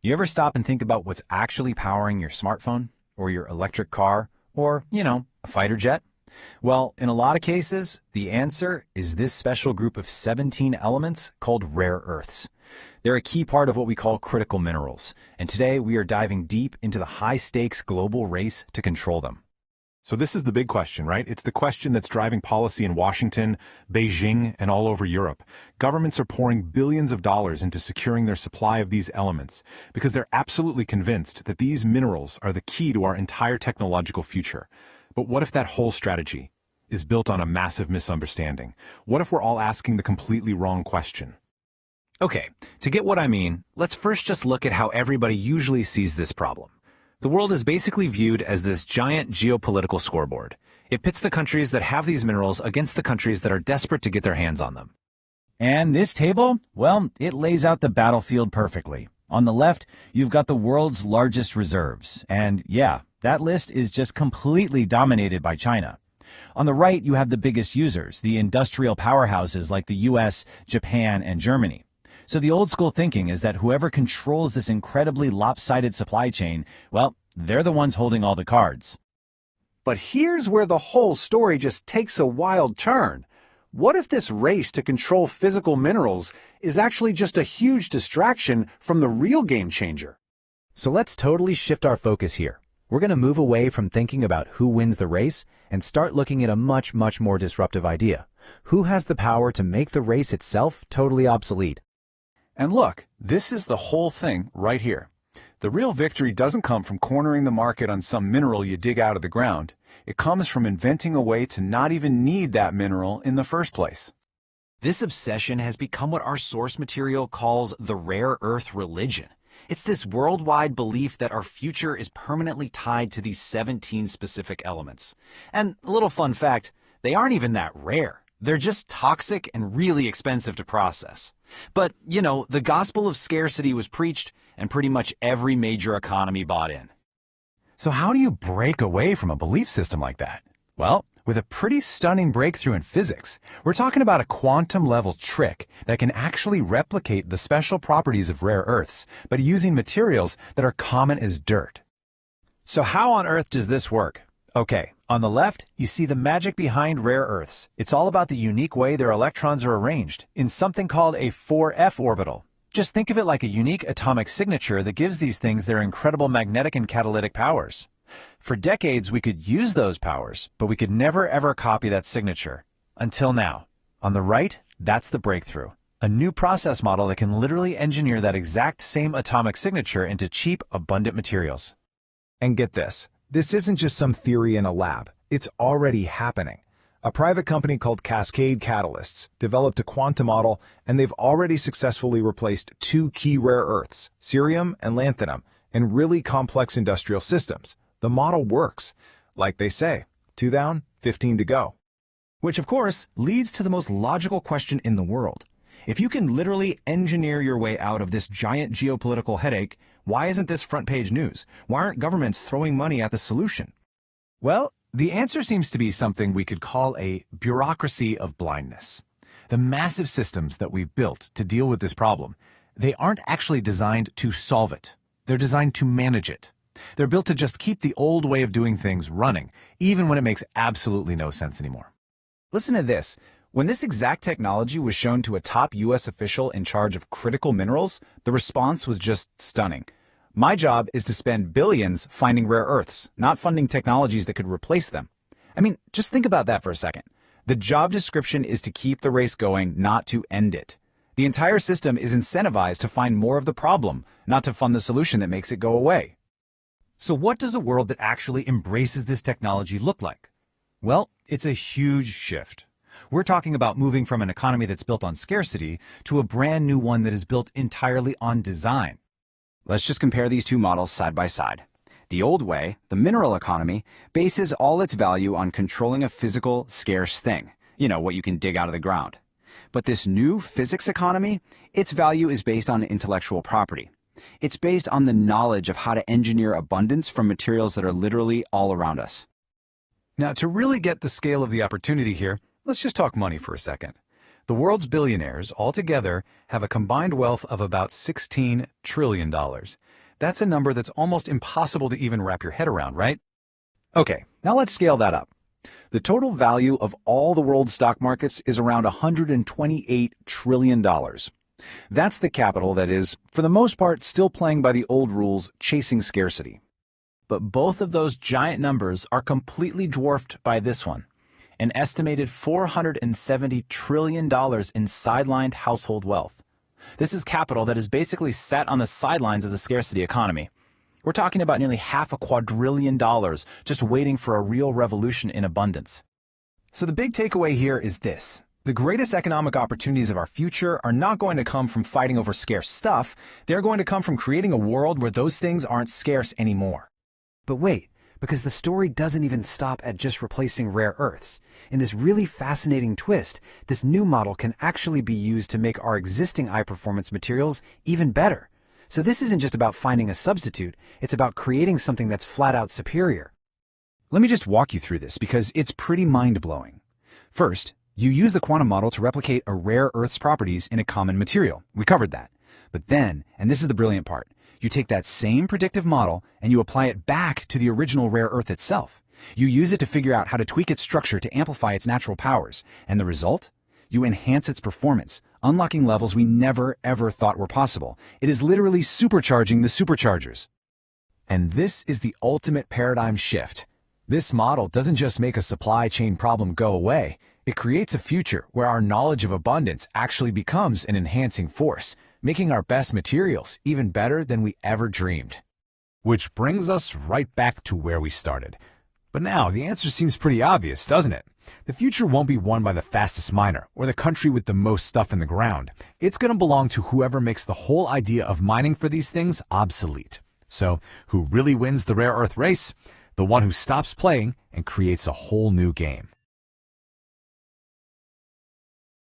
You ever stop and think about what's actually powering your smartphone, or your electric car, or, a fighter jet? Well, in a lot of cases, the answer is this special group of 17 elements called rare earths. They're a key part of what we call critical minerals, and today we are diving deep into the high-stakes global race to control them. So this is the big question, right? It's the question that's driving policy in Washington, Beijing, and all over Europe. Governments are pouring billions of dollars into securing their supply of these elements because they're absolutely convinced that these minerals are the key to our entire technological future. But what if that whole strategy is built on a massive misunderstanding? What if we're all asking the completely wrong question? Okay, to get what I mean, let's first just look at how everybody usually sees this problem. The world is basically viewed as this giant geopolitical scoreboard. It pits the countries that have these minerals against the countries that are desperate to get their hands on them. And this table, well, it lays out the battlefield perfectly. On the left, you've got the world's largest reserves. And yeah, that list is just completely dominated by China. On the right, you have the biggest users, the industrial powerhouses like the US, Japan, and Germany. So the old school thinking is that whoever controls this incredibly lopsided supply chain, well, they're the ones holding all the cards. But here's where the whole story just takes a wild turn. What if this race to control physical minerals is actually just a huge distraction from the real game changer? So let's totally shift our focus here. We're going to move away from thinking about who wins the race and start looking at a much more disruptive idea. Who has the power to make the race itself totally obsolete? And look, this is the whole thing right here. The real victory doesn't come from cornering the market on some mineral you dig out of the ground. It comes from inventing a way to not even need that mineral in the first place. This obsession has become what our source material calls the rare earth religion. It's this worldwide belief that our future is permanently tied to these 17 specific elements. And a little fun fact, they aren't even that rare. They're just toxic and really expensive to process. But, the gospel of scarcity was preached, and pretty much every major economy bought in. So how do you break away from a belief system like that? Well, with a pretty stunning breakthrough in physics. We're talking about a quantum-level trick that can actually replicate the special properties of rare earths, but using materials that are common as dirt. So how on earth does this work? Okay, on the left, you see the magic behind rare earths. It's all about the unique way their electrons are arranged in something called a 4f orbital. Just think of it like a unique atomic signature that gives these things their incredible magnetic and catalytic powers. For decades, we could use those powers, but we could never ever copy that signature. Until now. On the right, that's the breakthrough. A new process model that can literally engineer that exact same atomic signature into cheap, abundant materials. And get this. This isn't just some theory in a lab. It's already happening. A private company called Cascade Catalysts developed a quantum model, and they've already successfully replaced two key rare earths, cerium and lanthanum, in really complex industrial systems. The model works. Like they say, 2 down, 15 to go. Which, of course, leads to the most logical question in the world. If you can literally engineer your way out of this giant geopolitical headache, why isn't this front-page news? Why aren't governments throwing money at the solution? Well, the answer seems to be something we could call a bureaucracy of blindness. The massive systems that we've built to deal with this problem, they aren't actually designed to solve it. They're designed to manage it. They're built to just keep the old way of doing things running, even when it makes absolutely no sense anymore. Listen to this. When this exact technology was shown to a top US official in charge of critical minerals, the response was just stunning. My job is to spend billions finding rare earths, not funding technologies that could replace them. I mean, just think about that for a second. The job description is to keep the race going, not to end it. The entire system is incentivized to find more of the problem, not to fund the solution that makes it go away. So what does a world that actually embraces this technology look like? Well, it's a huge shift. We're talking about moving from an economy that's built on scarcity to a brand new one that is built entirely on design. Let's just compare these two models side by side. The old way, the mineral economy, bases all its value on controlling a physical, scarce thing. What you can dig out of the ground. But this new physics economy, its value is based on intellectual property. It's based on the knowledge of how to engineer abundance from materials that are literally all around us. Now, to really get the scale of the opportunity here, let's just talk money for a second. The world's billionaires altogether have a combined wealth of about $16 trillion. That's a number that's almost impossible to even wrap your head around, right? Okay, now let's scale that up. The total value of all the world's stock markets is around $128 trillion. That's the capital that is, for the most part, still playing by the old rules, chasing scarcity. But both of those giant numbers are completely dwarfed by this one, an estimated $470 trillion in sidelined household wealth. This is capital that has basically sat on the sidelines of the scarcity economy. We're talking about nearly $500 quadrillion just waiting for a real revolution in abundance. So the big takeaway here is this. The greatest economic opportunities of our future are not going to come from fighting over scarce stuff. They're going to come from creating a world where those things aren't scarce anymore. But wait, because the story doesn't even stop at just replacing rare earths. In this really fascinating twist, this new model can actually be used to make our existing high-performance materials even better. So this isn't just about finding a substitute, it's about creating something that's flat-out superior. Let me just walk you through this because it's pretty mind-blowing. First, you use the quantum model to replicate a rare earth's properties in a common material. We covered that. But then, and this is the brilliant part, you take that same predictive model and you apply it back to the original rare earth itself. You use it to figure out how to tweak its structure to amplify its natural powers. And the result? You enhance its performance, unlocking levels we never ever thought were possible. It is literally supercharging the superchargers. And this is the ultimate paradigm shift. This model doesn't just make a supply chain problem go away. It creates a future where our knowledge of abundance actually becomes an enhancing force, making our best materials even better than we ever dreamed. Which brings us right back to where we started. But now, the answer seems pretty obvious, doesn't it? The future won't be won by the fastest miner or the country with the most stuff in the ground. It's going to belong to whoever makes the whole idea of mining for these things obsolete. So, who really wins the rare earth race? The one who stops playing and creates a whole new game.